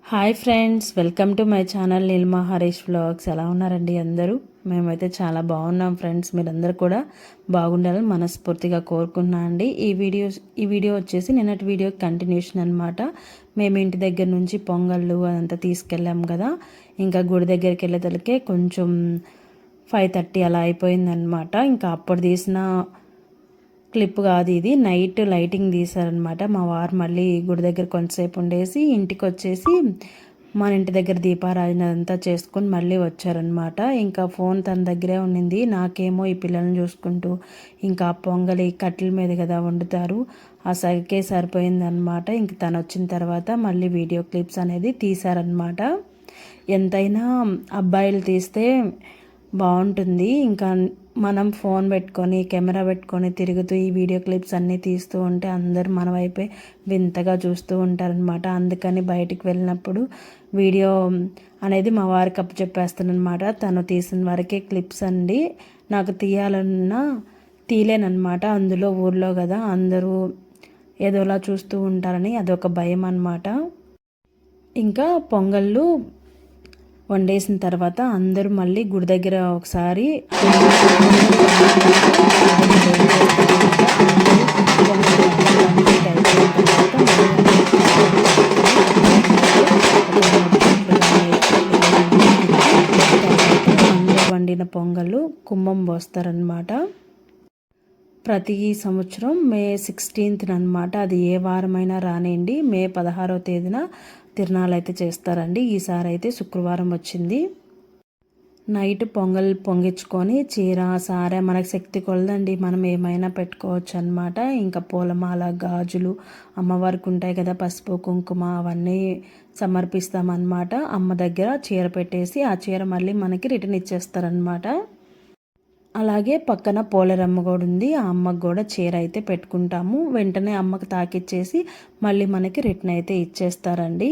Hi friends, welcome to my channel Neelima Harish vlogs. ఎలా ఉన్నారండి అందరూ? మేమైతే చాలా బాగున్నాం ఫ్రెండ్స్. మీరందరూ కూడా బాగుండాలని మనస్ఫూర్తిగా కోరుకుంటున్నా అండి. ఈ వీడియో వచ్చేసి నిన్నటి వీడియో కంటిన్యూషన్ అనమాట. మేము ఇంటి దగ్గర నుంచి పొంగళ్ళు అదంతా తీసుకెళ్ళాం కదా, ఇంకా గుడి దగ్గరికి వెళ్ళేదలకే కొంచెం 5:30 అలా అయిపోయిందనమాట. ఇంకా అప్పుడు తీసిన క్లిప్ కాదు ఇది, నైట్ లైటింగ్ తీశారనమాట. మా వారు మళ్ళీ గుడి దగ్గర కొంతసేపు ఉండేసి ఇంటికి వచ్చేసి మన ఇంటి దగ్గర దీపారాధన అంతా చేసుకొని మళ్ళీ వచ్చారనమాట. ఇంకా ఫోన్ తన దగ్గరే ఉండింది. నాకేమో ఈ పిల్లల్ని చూసుకుంటూ ఇంకా పొంగలి కట్టెల మీద కదా వండుతారు, ఆ సగకే సరిపోయిందనమాట. ఇంక తను వచ్చిన తర్వాత మళ్ళీ వీడియో క్లిప్స్ అనేది తీశారనమాట. ఎంతైనా అబ్బాయిలు తీస్తే బాగుంటుంది. ఇంకా మనం ఫోన్ పెట్టుకొని కెమెరా పెట్టుకొని తిరుగుతూ ఈ వీడియో క్లిప్స్ అన్నీ తీస్తూ ఉంటే అందరూ మన వైపే వింతగా చూస్తూ ఉంటారనమాట. అందుకని బయటికి వెళ్ళినప్పుడు వీడియో అనేది మా వారికి అప్పచెప్పేస్తానమాట. తను తీసిన వరకే క్లిప్స్ అండి. నాకు తీయాలన్నా తీయలేనమాట. అందులో ఊర్లో కదా అందరూ ఏదోలా చూస్తూ ఉంటారని అదొక భయం అన్నమాట. ఇంకా పొంగళ్ళు వండేసిన తర్వాత అందరూ మళ్ళీ గుడి దగ్గర ఒకసారి వండిన పొంగళ్ళు కుంభం పోస్తారనమాట. ప్రతి సంవత్సరం మే 16th అనమాట. అది ఏ వారమైనా రానివ్వండి, మే 16వ తేదీన తిరునాళ్ళు అయితే చేస్తారండి. ఈసారి అయితే శుక్రవారం వచ్చింది. నైట్ పొంగల్ పొంగించుకొని చీర సారె మనకు శక్తి కొలదండి, మనం ఏమైనా పెట్టుకోవచ్చు అనమాట. ఇంకా పూలమాల గాజులు అమ్మవారికి ఉంటాయి కదా, పసుపు కుంకుమ అవన్నీ సమర్పిస్తామన్నమాట. అమ్మ దగ్గర చీర పెట్టేసి ఆ చీర మళ్ళీ మనకి రిటర్న్ ఇచ్చేస్తారనమాట. అలాగే పక్కన పోలేరమ్మ కూడా ఉంది, ఆ అమ్మకు కూడా చీర అయితే పెట్టుకుంటాము. వెంటనే అమ్మకు తాకిచ్చేసి మళ్ళీ మనకి రిటర్న్ అయితే ఇచ్చేస్తారండి.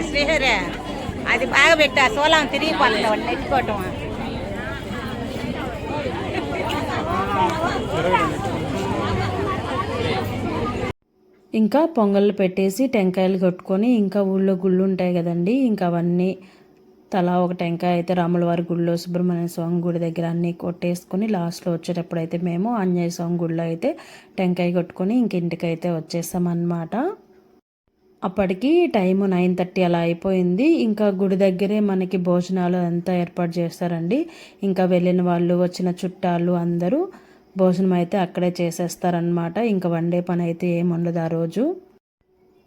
శ్రీహరే అది బాగా పెట్టా సోలం తిరిగిపోతుంది వాడిని నెట్టుకోవటం. ఇంకా పొంగళ్ళు పెట్టేసి టెంకాయలు కొట్టుకొని ఇంకా ఊళ్ళో గుళ్ళు ఉంటాయి కదండి, ఇంకా అవన్నీ తలా ఒక టెంకాయ అయితే రాములవారి గుడిలో, సుబ్రహ్మణ్య స్వామి గుడి దగ్గర అన్నీ కొట్టేసుకొని లాస్ట్లో వచ్చేటప్పుడు అయితే మేము ఆంజనేయ స్వామి గుడిలో అయితే టెంకాయ కొట్టుకొని ఇంక ఇంటికైతే వచ్చేసామన్నమాట. అప్పటికి టైము 9:30 అలా అయిపోయింది. ఇంకా గుడి దగ్గరే మనకి భోజనాలు అంతా ఏర్పాటు చేస్తారండి. ఇంకా వెళ్ళిన వాళ్ళు, వచ్చిన చుట్టాలు అందరూ భోజనం అయితే అక్కడే చేసేస్తారనమాట. ఇంకా వండే పని అయితే ఏముండదు ఆ రోజు.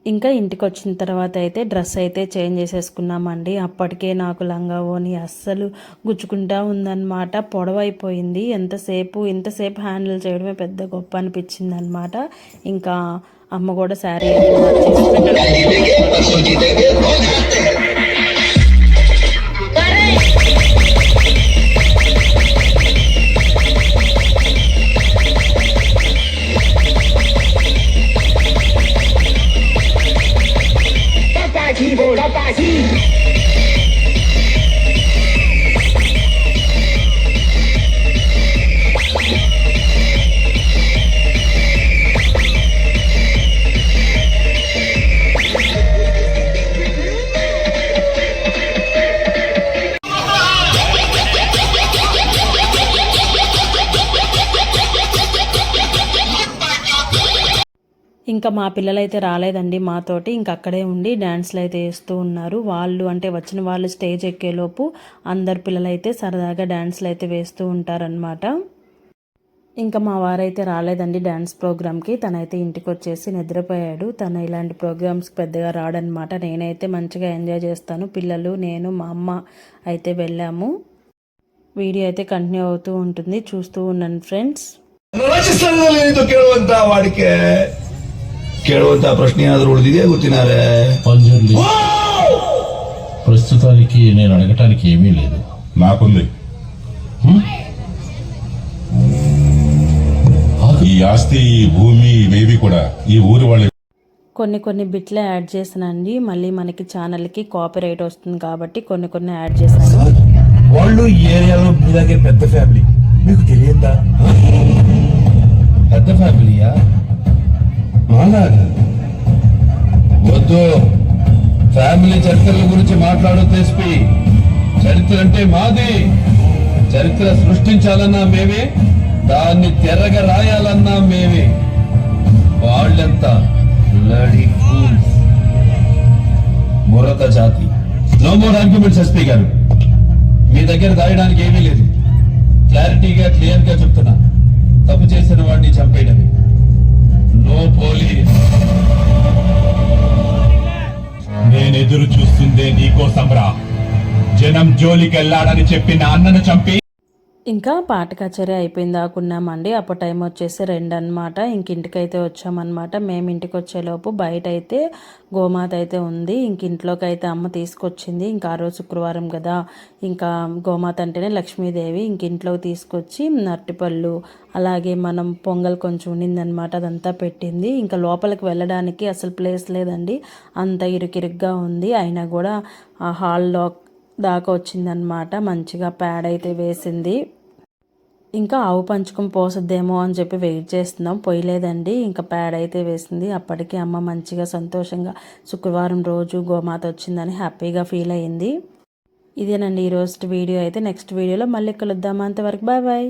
ఇంకా ఇంటికి వచ్చిన తర్వాత అయితే డ్రెస్ అయితే చేంజ్ చేసేసుకున్నామండి. అప్పటికే నాకు లంగా ఓని అస్సలు గుచ్చుకుంటా ఉందన్నమాట, పొడవైపోయింది. ఇంతసేపు హ్యాండిల్ చేయడమే పెద్ద గొప్ప అనిపించింది అనమాట. ఇంకా అమ్మ కూడా శారీ ఇంకా మా పిల్లలైతే రాలేదండి మాతోటి, ఇంక అక్కడే ఉండి డ్యాన్స్లు అయితే వేస్తూ ఉన్నారు. వాళ్ళు అంటే వచ్చిన వాళ్ళు స్టేజ్ ఎక్కేలోపు అందరు పిల్లలైతే సరదాగా డ్యాన్స్లు అయితే వేస్తూ ఉంటారనమాట. ఇంకా మా వారైతే రాలేదండి డ్యాన్స్ ప్రోగ్రామ్కి, తనైతే ఇంటికి వచ్చేసి నిద్రపోయాడు. తను ఇలాంటి ప్రోగ్రామ్స్కి పెద్దగా రాడనమాట. నేనైతే మంచిగా ఎంజాయ్ చేస్తాను. పిల్లలు, నేను, మా అమ్మ అయితే వెళ్ళాము. వీడియో అయితే ಕಂಟಿನ್ಯೂ అవుతూ ఉంటుంది, చూస్తూ ఉన్నాను ఫ్రెండ్ಸ್. ವಾಡಿಕೆ ಕೇಳುವಂತ ಪ್ರಶ್ನೆ ಏನಾದರೂ ಉಳಿದಿದೆಯಾ ಗೊತ್ತಿನಾರೆ పంజర్లి ప్రస్తుతానికి నేను అడగటానికి ఏమీ లేదు. నాకుంది. ఈ ఆస్తి, ఈ భూమి, ఇవేవి కూడా ఈ ఊరి వాళ్ళే. కొన్ని బిట్లే యాడ్ చేశానండి. మళ్ళీ మనకి ఛానల్కి కాపీరైట్ వస్తుంది కాబట్టి కొన్ని యాడ్ చేశాను. వాళ్ళు ఈ ఏరియాలో మీలాగే పెద్ద ఫ్యామిలీ, మీకు తెలియదా? పెద్ద ఫ్యామిలీయా? మాలాగా వద్దు, ఫ్యామిలీ చరిత్రల గురించి మాట్లాడొద్దు ఎస్పీ. చరిత్ర అంటే మాది. చరిత్ర సృష్టించాలన్నా మేమే, దాన్ని తెరగా రాయాలన్నా మేమే. వాళ్ళెంత బ్లడీ ఫూల్స్, మొరత జాతి. నో మోర్ ఆర్గ్యుమెంట్స్ ఎస్పీ గారు, మీ దగ్గర దాయడానికి ఏమీ లేదు. క్లారిటీగా క్లియర్గా చెప్తున్నా, తప్పు చేసిన వాడిని చంపేయడమే. No police. నేనెదురు చూస్తుందే నీకోసం రా. జనం జోలికెళ్ళాడని చెప్పి నాన్నను చంపి. ఇంకా పాట కచేరీ అయిపోయింది దాకున్నామండి. అప్పుడు టైం వచ్చేసి 2 అనమాట. ఇంక ఇంటికైతే వచ్చామన్నమాట. మేము ఇంటికి వచ్చేలోపు బయట అయితే గోమాత అయితే ఉంది. ఇంక ఇంట్లోకి అయితే అమ్మ తీసుకొచ్చింది. ఇంకా ఆ రోజు శుక్రవారం కదా, ఇంకా గోమాత అంటేనే లక్ష్మీదేవి. ఇంక ఇంట్లోకి తీసుకొచ్చి అరటిపళ్ళు, అలాగే మనం పొంగల్ కొంచెం ఉండిందనమాట, అదంతా పెట్టింది. ఇంకా లోపలికి వెళ్ళడానికి అసలు ప్లేస్ లేదండి, అంత ఇరుకిరుగ్గా ఉంది. అయినా కూడా ఆ హాల్లో దాకా వచ్చిందనమాట. మంచిగా ప్యాడ్ అయితే వేసింది. ఇంకా ఆవు పంచకం పోసద్దేమో అని చెప్పి వెయిట్ చేస్తున్నాం, పోయలేదండి. ఇంకా ప్యాడ్ అయితే వేసింది. అప్పటికి అమ్మ మంచిగా సంతోషంగా శుక్రవారం రోజు గోమాత వచ్చిందని హ్యాపీగా ఫీల్ అయ్యింది. ఇదేనండి ఈరోజు వీడియో అయితే. నెక్స్ట్ వీడియోలో మళ్ళీ కలుద్దాం. అంతవరకు బాయ్ బాయ్.